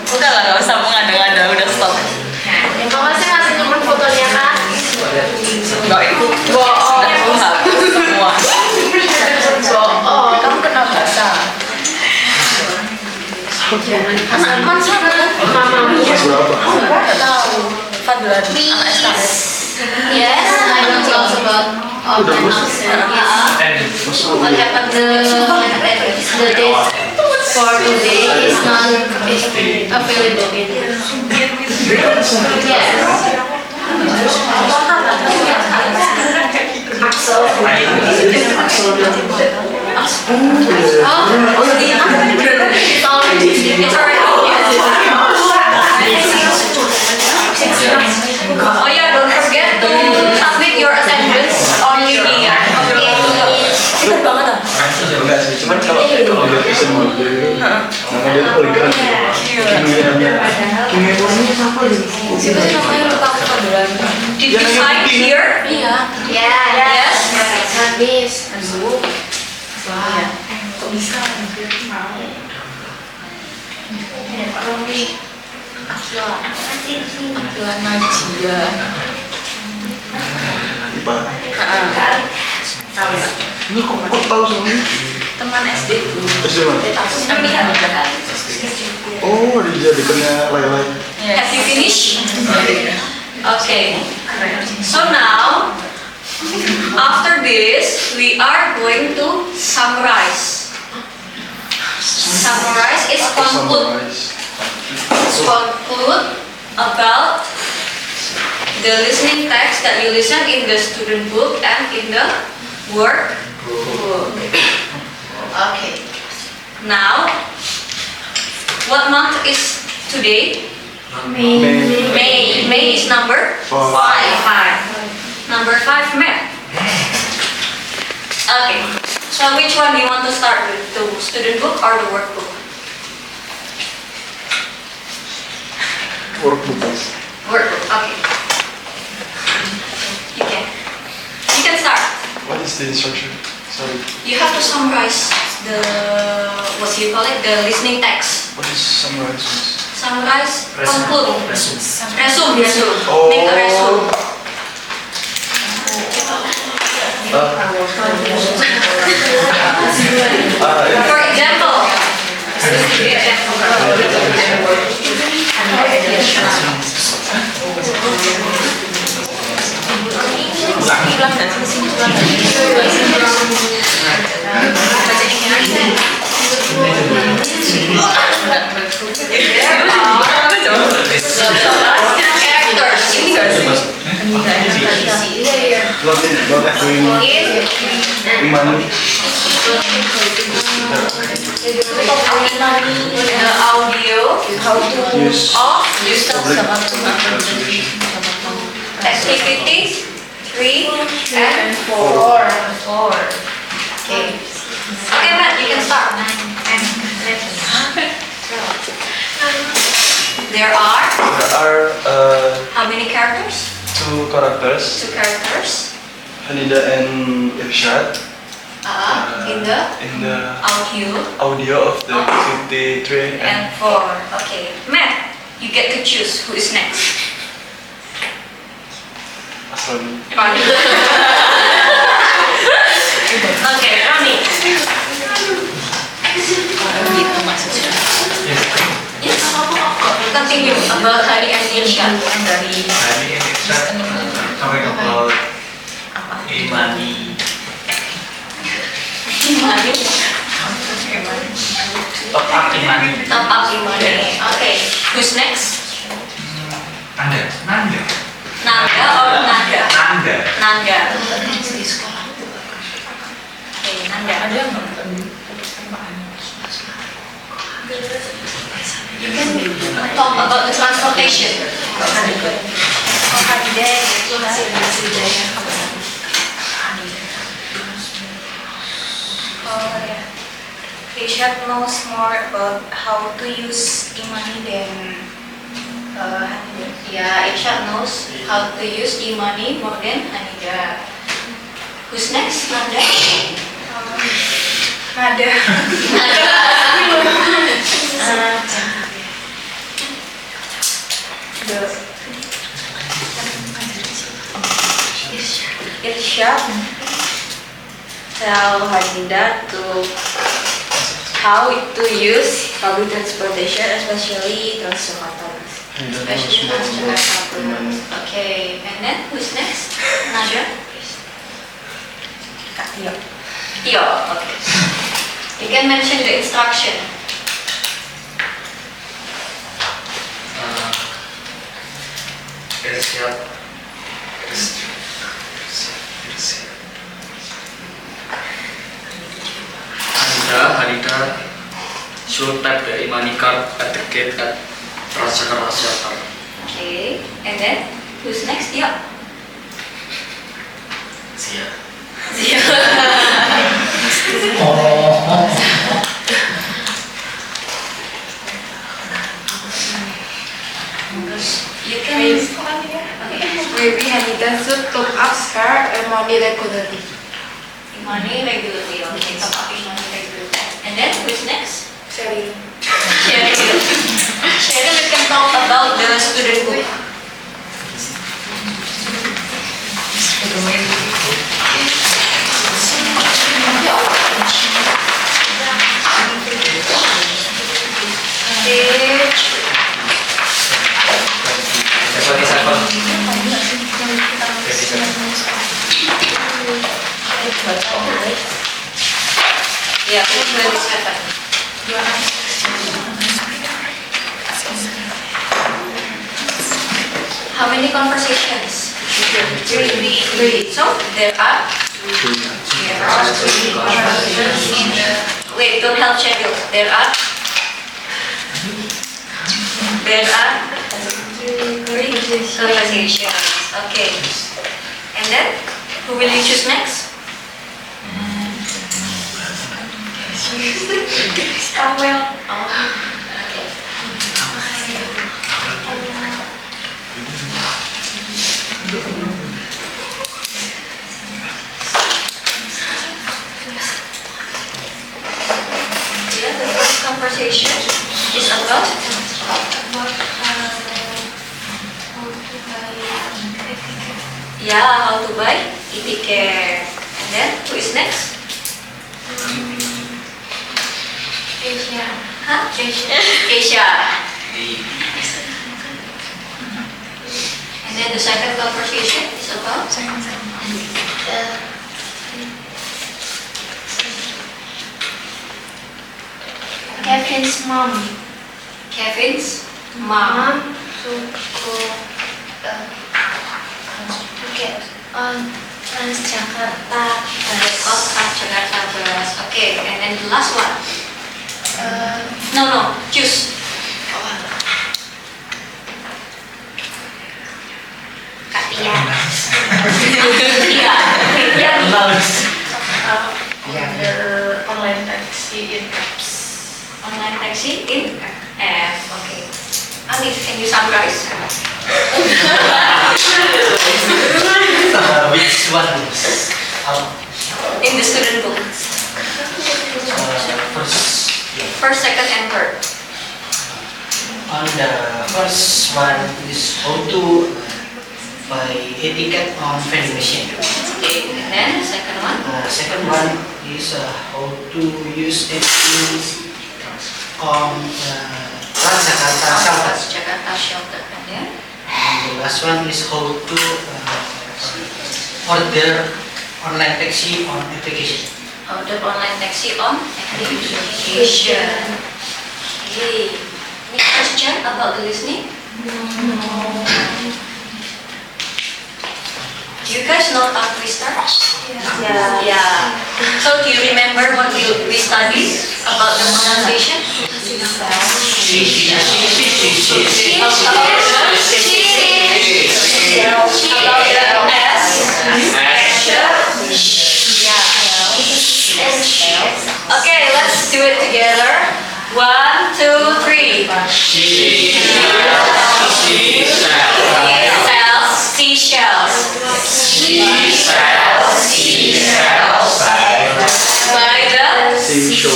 Udah lah, gak usah mengada-ngada, udah stop. Mama saya masih nyimpen fotonya kan? Gak itu, sudah menghapus semua. Kamu kenal bahasa? Anak sana, mamamu. Gak tahu. Fadlan, anak SKS. Yes, I know lots about of an absent. What happened? The days for today is not available. Oh yeah, don't forget to submit your attendance only here. Enggak sih, cuman kalau lihat esen model nama dia tuh elegan. Kimia warnanya siapa nih? Did you sign here? Yes. Habis. Kok bisa? Akila Najia. Ipa. Tahu nggak? Ini kok tahu semuanya? Teman SD ku. SD mana? Oh, dijadikannya lay-lay. Have you finished? Okay. So now, after this, we are going to summarize. Summarize is conclude. Conclude about the listening text that you listen in the student book and in the workbook. Okay. Now, what month is today? May. May is number 5. Number 5, May. Okay. So which one do you want to start with? The student book or the workbook? Workbook. Workbook. Okay. You can start. What is the instruction? Sorry. You have to summarize the what do you call it? The listening text. What is summarize? Summarize, conclude. Resume. Oh. Make a resume. For example. The audio, how to Use public activities 3 and 4. Okay. Okay, Matt, you can start. There are how many characters? 2 characters. 2 characters. Hanida and Irshad. In the audio of the activity 3 and 4. Okay. Matt, you get to choose who is next. Aslan. Ronnie. Okay, Ronnie. Yes. Continue about Hari and Irsyad. Talking about Imani. Top up Imani. Top up Imani. Okay. Who's next? Nanda. Nanda or Nanda? Nanda. Okay, Nanda. You can talk about the transportation. Irsyad knows more about how to use e-money than Hanida. Yeah, Irsyad knows how to use e-money more than Hanida. Who's next? Nanda? Nada. Irsyad tell Hanida to how to use public transportation, especially Transjakarta. Especially Transjakarta. Okay, and then who's next? Nada? Kak Tio. Tio, okay. You can mention the instruction. Hanida should tap the e-money card at the gate at Transjakarta Shelter. Okay, and then who's next? Tio. Zia. You can. Maybe Hanita should top up her money regularly. Money regularly, okay, top up money regularly. And then who's next? Cheryl. Cheryl. Cheryl, we can talk about the student book. Yeah, 27. How many conversations? Three. So there are three conversations in the. Wait, don't help schedule. There are three conversations. Okay. And then who will you choose next? Samuel. Okay. Yeah, the first conversation is about how to buy e-ticket. And then who is next? Asia. Huh? Asia. And then the second conversation is about Kevin's mom. Kevin's mom. To get on Transjakarta Transjakarta bus. Okay, and then the last one. No, choose. Katia. Order online taxi in apps. Online taxi in apps. Okay. Anif, can you summarize? Which one? In the student book. First, second, and third. On the first one is how to buy a ticket on vending machine. Okay, and then the second one. Second one is how to use it on Transjakarta Shelter. And then? And the last one is how to order online taxi on application. Order online taxi on application. Okay. Any question about the listening? Do you guys know tongue twister? Yeah. So do you remember what we studied about the pronunciation? About the S. Okay, let's do it together. 1, 2, 3. Seashells. By the seashore.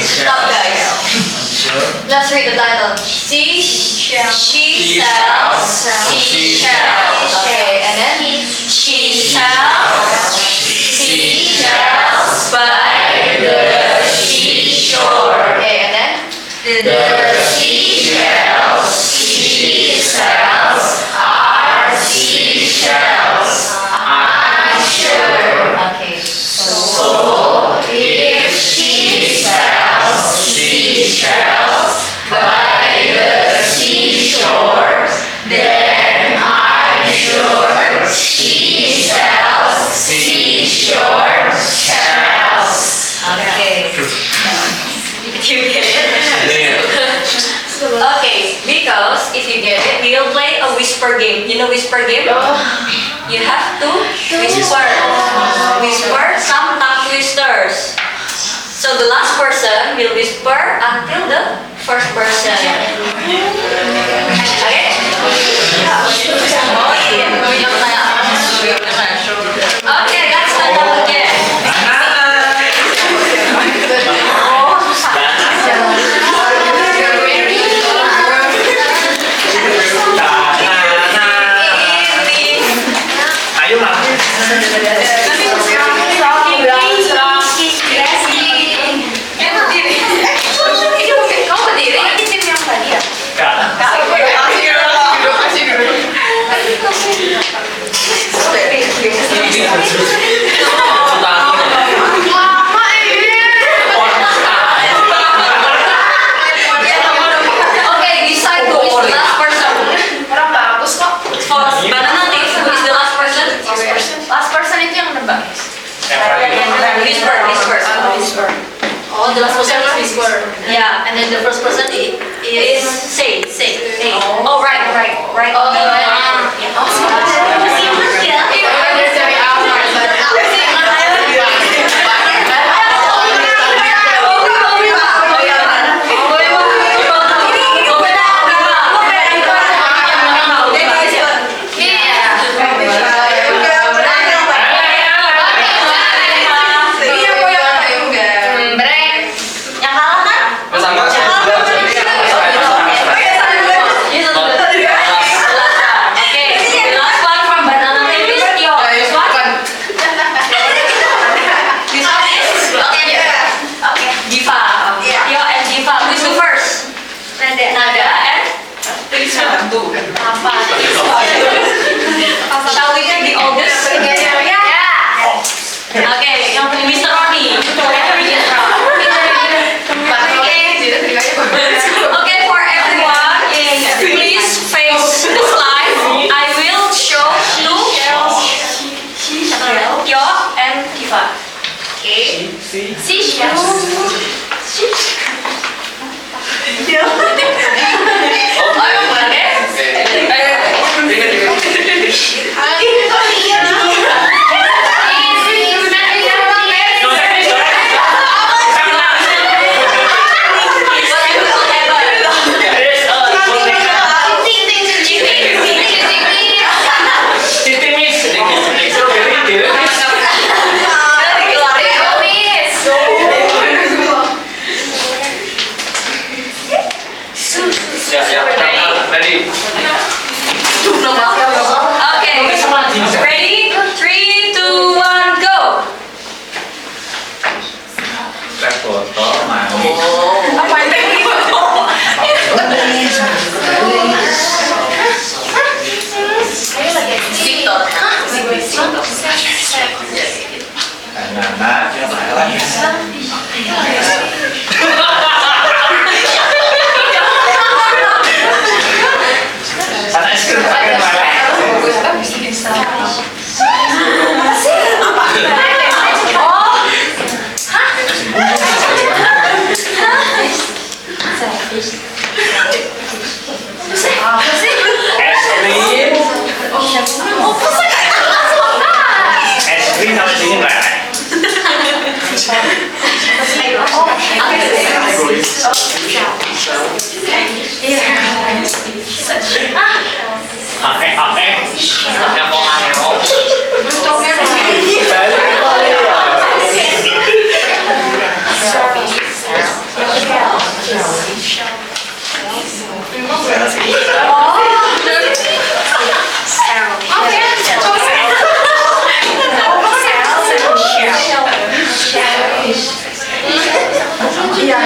Stop, guys. Let's read the title. She sells seashells. Okay, and then she sells seashells by the seashore. Okay, and then The seashells she sells are seashells, I'm sure. Okay. So if she sells seashells by the seashore, then I'm sure she sells seashore shells. Okay. You get it? Okay, because if you get it, we'll play a whisper game. You know whisper game? You have to whisper. Whisper some tongue twisters. So the last person will whisper until the first person. Okay? Okay, let's stand up again. Ayo lah. Okay, decide who is the last person. Orang bagus kok. Banana Tiff, who is the last person? Last person itu yang nebak. Whisper. Oh, the last person is whisper. Yeah. And then the first person is say. Oh, right. Oh, Shall we take the oldest? Okay, Mr. Ronnie. Okay, for everyone, please face the slide. I will show two, Tio and Kiva. Okay. Okay, ready? 3, 2, 1, go! Iya.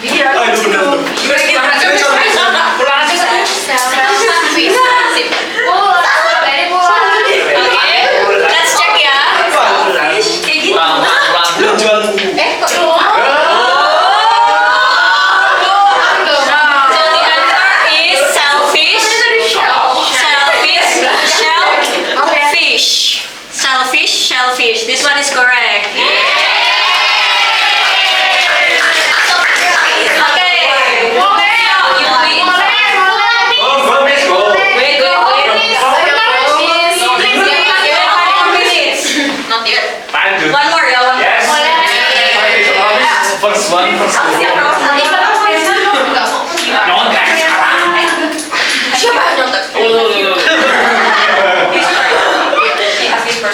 Iya. Pulang aja saya. Sip. Let's check ya. Kayak gitu. So the answer is shellfish. Shellfish. This one is correct. Okay. You win. Wait. Not yet. One more, ya. One more. First one.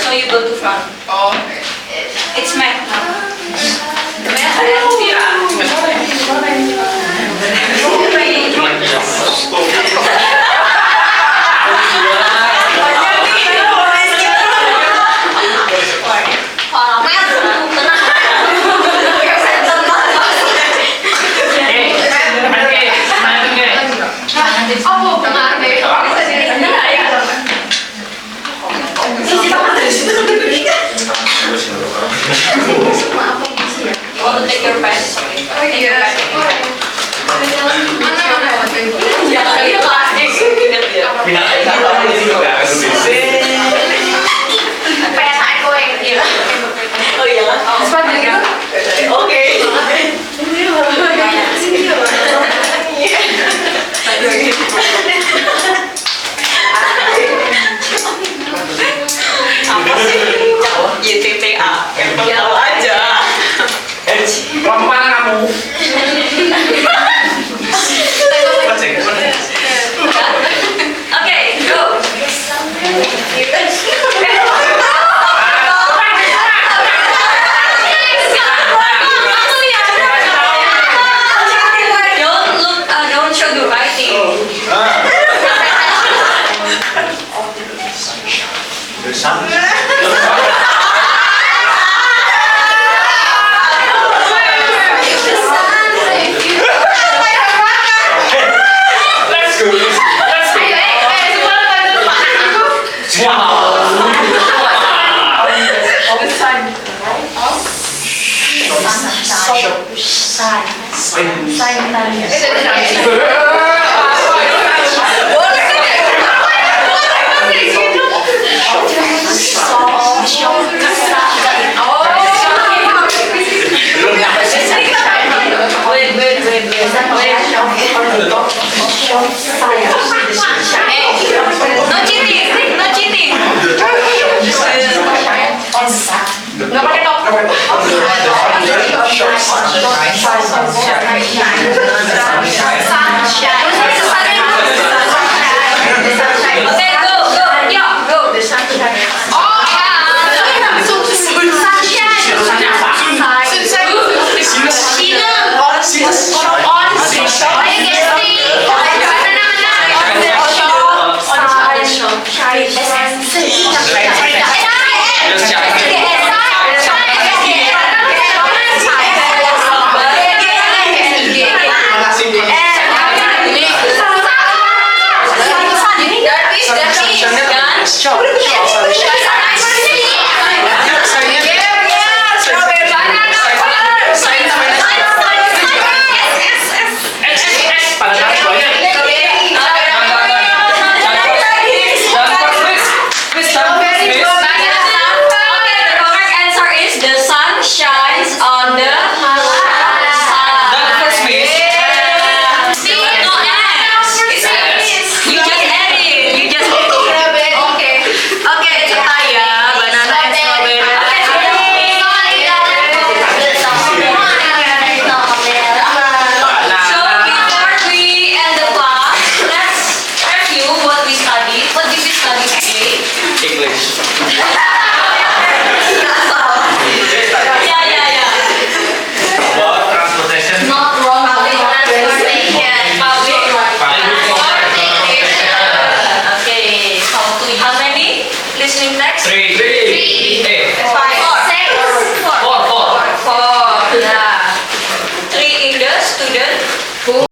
So you go to front. It's Mac. You want to take your pen? Take your pen. Okay, go. Don't show the writing. Nggak pakai top. Okay, go. Yeah, go. Oh ya.